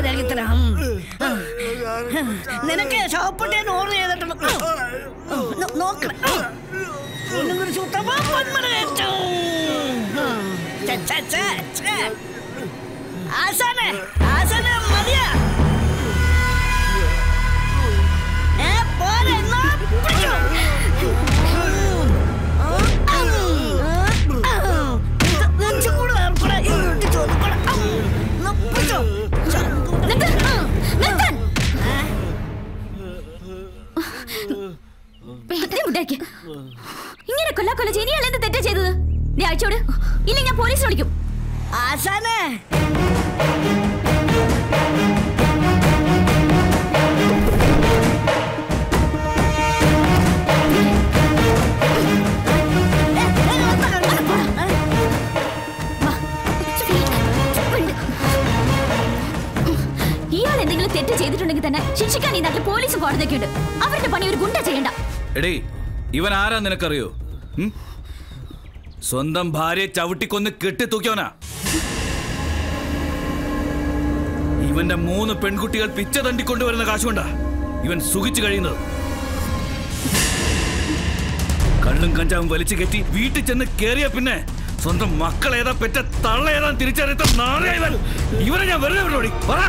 ശരിയാക്കി തരാം. നിനക്ക് ഷോപ്പിട്ട് ഞാൻ ഓർഡർ ചെയ്തിട്ടുണ്ട്. നോക്കണം. ആശാനെ ആശാനെ മതിയാ. പോരെ ഇങ്ങനെ കൊല്ല ചെയ്തിയാൽ എന്ത് തെറ്റാ ചെയ്തത്? നീ അയച്ചോട്, ഇല്ല ഞാൻ പോലീസ് വിളിക്കും. ആശാനെ ഇയാൾ എന്തെങ്കിലും തെറ്റ് ചെയ്തിട്ടുണ്ടെങ്കിൽ തന്നെ ശിക്ഷിക്കാൻ ഈ നാട്ടിൽ പോലീസും കോടതിയൊക്കെ ഉണ്ട്. അവരുടെ പണി ഒരു ഗുണ്ട ചെയ്യണ്ട. എടേ, ഇവൻ ആരാ നിനക്കറിയോ? സ്വന്തം ഭാര്യയെ ചവിട്ടിക്കൊന്ന് കെട്ടിത്തൂക്കിയവനാ. ഇവന്റെ 3 പെൺകുട്ടികൾ പിച്ച തണ്ടിക്കൊണ്ടുവരുന്ന കാശുകൊണ്ടാ ഇവൻ സുഖിച്ചു കഴിയുന്നത്. കള്ളും കഞ്ചാവും വലിച്ചു കെട്ടി വീട്ടിൽ ചെന്ന് കേറിയ പിന്നെ സ്വന്തം മക്കൾ ഏതാ പെറ്റ തള്ള ഏതാ തിരിച്ചറിയാത്ത നാളെ ഇവനെ ഞാൻ വെറുതെ വിടോടി പറ.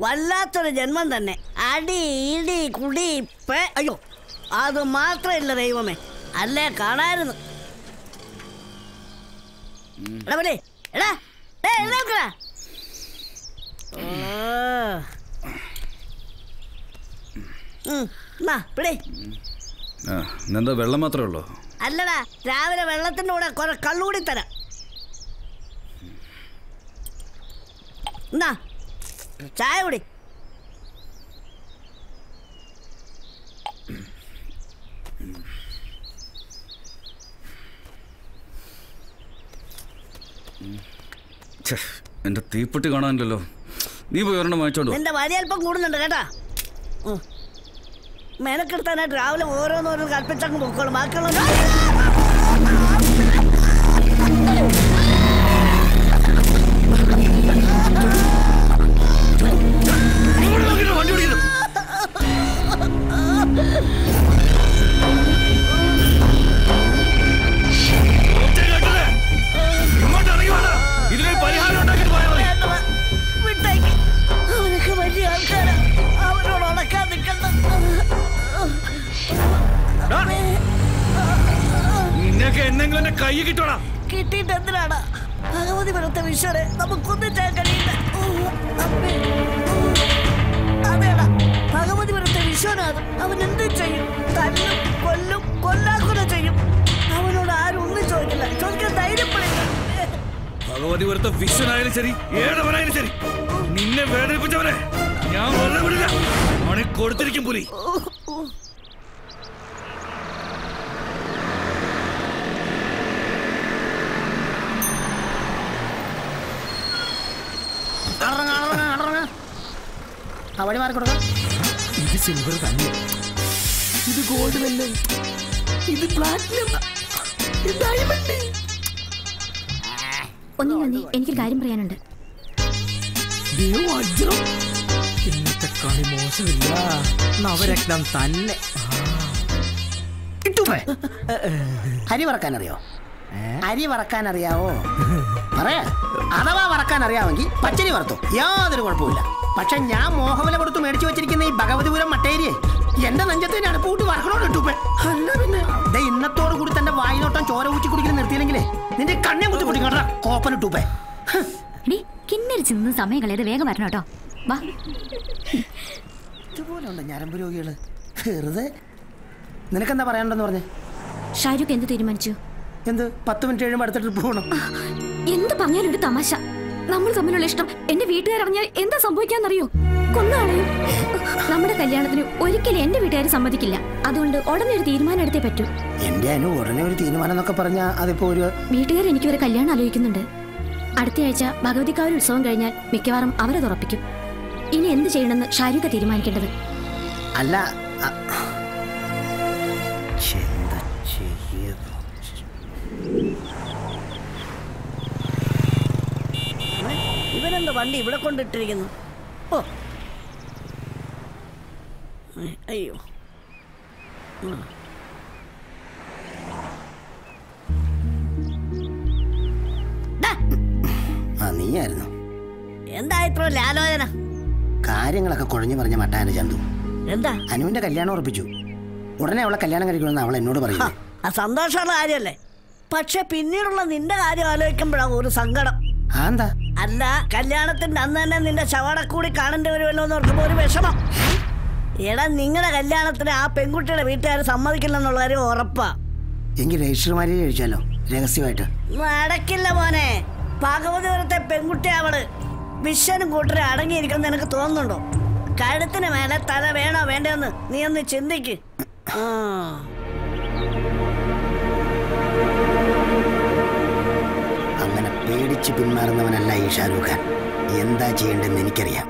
വല്ലാത്തൊരു ജന്മം തന്നെ. അടി ഇടി കുടി അയ്യോ അത് മാത്രമല്ല ദൈവമേ, അല്ലേ കാണായിരുന്നു. എന്താ വെള്ളം മാത്രമേ ഉള്ളൂ? അല്ലടാ, രാവിലെ വെള്ളത്തിന്റെ കൂടെ കുറെ കള്ളുകൂടി തരാം. എന്നാ ചായ കുടി. എന്റെ തീപ്പെട്ടി കാണാനില്ലല്ലോ. നീ പോയി ഒരെണ്ണം വാങ്ങിച്ചോണ്ടോ. എന്റെ വലിയ അല്പം കൂടുന്നുണ്ട് കേട്ടാ. മെനക്കെടുത്താനായിട്ട് രാവിലെ ഓരോന്നോരോ കൽപ്പിച്ചങ്ങ് പൊക്കോളും. ബാക്കിയുള്ള കിട്ടിയിട്ട് എന്തിനാണ്? ഭഗവതി വെറുത്ത വിശ്വരെ നമുക്കൊന്നിച്ചാൻ കഴിയില്ല. അതേടാ, ഭഗവതി വെറുത്ത വിശ്വനാണ്. അവൻ എന്ത് ചെയ്യും? തല്ലും കൊല്ലും കൊല്ലാക്കൊല ചെയ്യും. അവനോട് ആരും ഒന്നും ചോദിക്കില്ല, ചോദിക്കാൻ ധൈര്യപ്പെടില്ല. ഭഗവതി വെറുത്ത വിശ്വനായാലും ശരി, ഏടവനായാലും ശരി, നിന്നെ വേദനിപ്പിച്ചവനെ ഞാൻ വെറുതെ വിടില്ല. അവനെ കൊടുത്തിരിക്കും പുലി. വഴി മാറി കൊടുക്കാം. ഇത് സിൽവർ തന്നെ, ഇത് ഗോൾഡ് തന്നെ, ഇത് പ്ലാറ്റിനം, ഇത് ഡയമണ്ട്. എനിക്കൊരു കാര്യം പറയാനുണ്ട്. വജ്രം ഇന്നത്തെ കളി മോശമില്ല, നവരത്നം തന്നെ. അരി വറക്കാൻ അറിയോ? അരി വറക്കാൻ അറിയാവോ? പറയാ. അഥവാ വറക്കാൻ അറിയാമെങ്കിൽ പച്ചരി വറുത്തു, യാതൊരു കുഴപ്പമില്ല. പക്ഷെ ഞാൻ മോഹവില കൊടുത്ത് മേടിച്ചു വെച്ചിരിക്കുന്ന ഈ ഭഗവതിപുരം മട്ടേരിയെ എന്റെ നെഞ്ചത്തിന് അടുപ്പൂട്ട് വറക്കണോട് ഇട്ടൂപ്പേ. അല്ല പിന്നെ ഇന്നത്തോടു കൂടി തന്റെ വായിലോട്ടം ചോര ഊച്ചി കുടിക്കുന്ന നിർത്തിയില്ലെങ്കിലേ നിന്റെ കണ്ണെ കുത്തി കുടിക്കണ്ട കോപ്പൻ ഇട്ടൂപ്പേ. കിന്നരിച്ച് നിന്ന് സമയം കളയാതെ വേഗം വരണം കേട്ടോ. വാ. ഇതുപോലെ ഉണ്ട് ഞരമ്പ് രോഗികള്. വെറുതെ. നിനക്കെന്താ പറയാനുണ്ടെന്ന് പറഞ്ഞേ? ഷാരൂഖ് എന്ത് തീരുമാനിച്ചു? എന്ത് 10 മിനിറ്റ് കഴിയുമ്പോൾ അടുത്ത ട്രിപ്പ് പോകണം? എന്ത് പറഞ്ഞാലും ഒരു തമാശ. നമ്മൾ തമ്മിലുള്ള ഇഷ്ടം എന്റെ വീട്ടുകാരറിഞ്ഞാൽ എന്താ സംഭവിക്കാന്നറിയോ? കൊന്നാളെയും. നമ്മുടെ കല്യാണത്തിന് ഒരിക്കലും എന്റെ വീട്ടുകാർ സമ്മതിക്കില്ല. അതുകൊണ്ട് ഉടനെ ഒരു തീരുമാനം എടുത്തേ പറ്റൂ. എന്റെ അനു ഉടനെ ഒരു തീരുമാനം എന്നൊക്കെ പറഞ്ഞാൽ അതിപ്പോ ഒരു വീട്ടുകാർ എനിക്ക് ഒരു കല്യാണം ആലോചിക്കുന്നുണ്ട്. അടുത്തയാഴ്ച ഭഗവതിക്കാവ് ഉത്സവം കഴിഞ്ഞാൽ മിക്കവാറും അവരത് ഉറപ്പിക്കും. ഇനി എന്ത് ചെയ്യണമെന്ന് ഷാരൂഖ തീരുമാനിക്കേണ്ടത്. അല്ല ഇവനെന്താ വണ്ടി ഇവിടെ കൊണ്ടിട്ടിരിക്കുന്നു? ഓ അയ്യോ, നീയായിരുന്നു. എന്താ ഇത്ര ആലോചന? കാര്യങ്ങളൊക്കെ കുഴഞ്ഞു പറഞ്ഞ മട്ടാന ചന്തു. എന്താ? അനുവിന്റെ കല്യാണം ഉറപ്പിച്ചു. ഉടനെ അവളെ കല്യാണം കഴിക്കണമെന്ന് അവൾ എന്നോട് പറയുന്നു. സന്തോഷമുള്ള കാര്യല്ലേ? പക്ഷെ പിന്നീടുള്ള നിന്റെ കാര്യം ആലോചിക്കുമ്പോഴാണ് ഒരു സങ്കടം. എന്താ? അല്ല, കല്യാണത്തിന്റെ അന്ന് തന്നെ നിന്റെ ശവടക്കൂടി കാണേണ്ടി വരുമല്ലോ എന്ന് ഓർക്കുമ്പോ ഒരു വിഷമം. എടാ, നിങ്ങളുടെ കല്യാണത്തിന് ആ പെൺകുട്ടിയുടെ വീട്ടുകാർ സമ്മതിക്കില്ലെന്നുള്ള കാര്യം ഉറപ്പാ. എങ്കിൽ രജിസ്റ്റർമാരെ കഴിച്ചാലോ രഹസ്യമായിട്ട്? നടക്കില്ല മോനെ. ഭാഗവതപുരത്തെ പെൺകുട്ടി അവള്. വിശ്വനും കൂട്ടരെ അടങ്ങിയിരിക്കുന്ന നിനക്ക് തോന്നുന്നുണ്ടോ? കഴുത്തിന് മേലെ തല വേണോ വേണ്ടെന്ന് നീ ഒന്ന് ചിന്തിക്ക്. അങ്ങനെ പേടിച്ച് പിന്മാറുന്നവനല്ല ഈ ഷാരൂഖ് ഖാൻ. എന്താ ചെയ്യേണ്ടതെന്ന് എനിക്കറിയാം.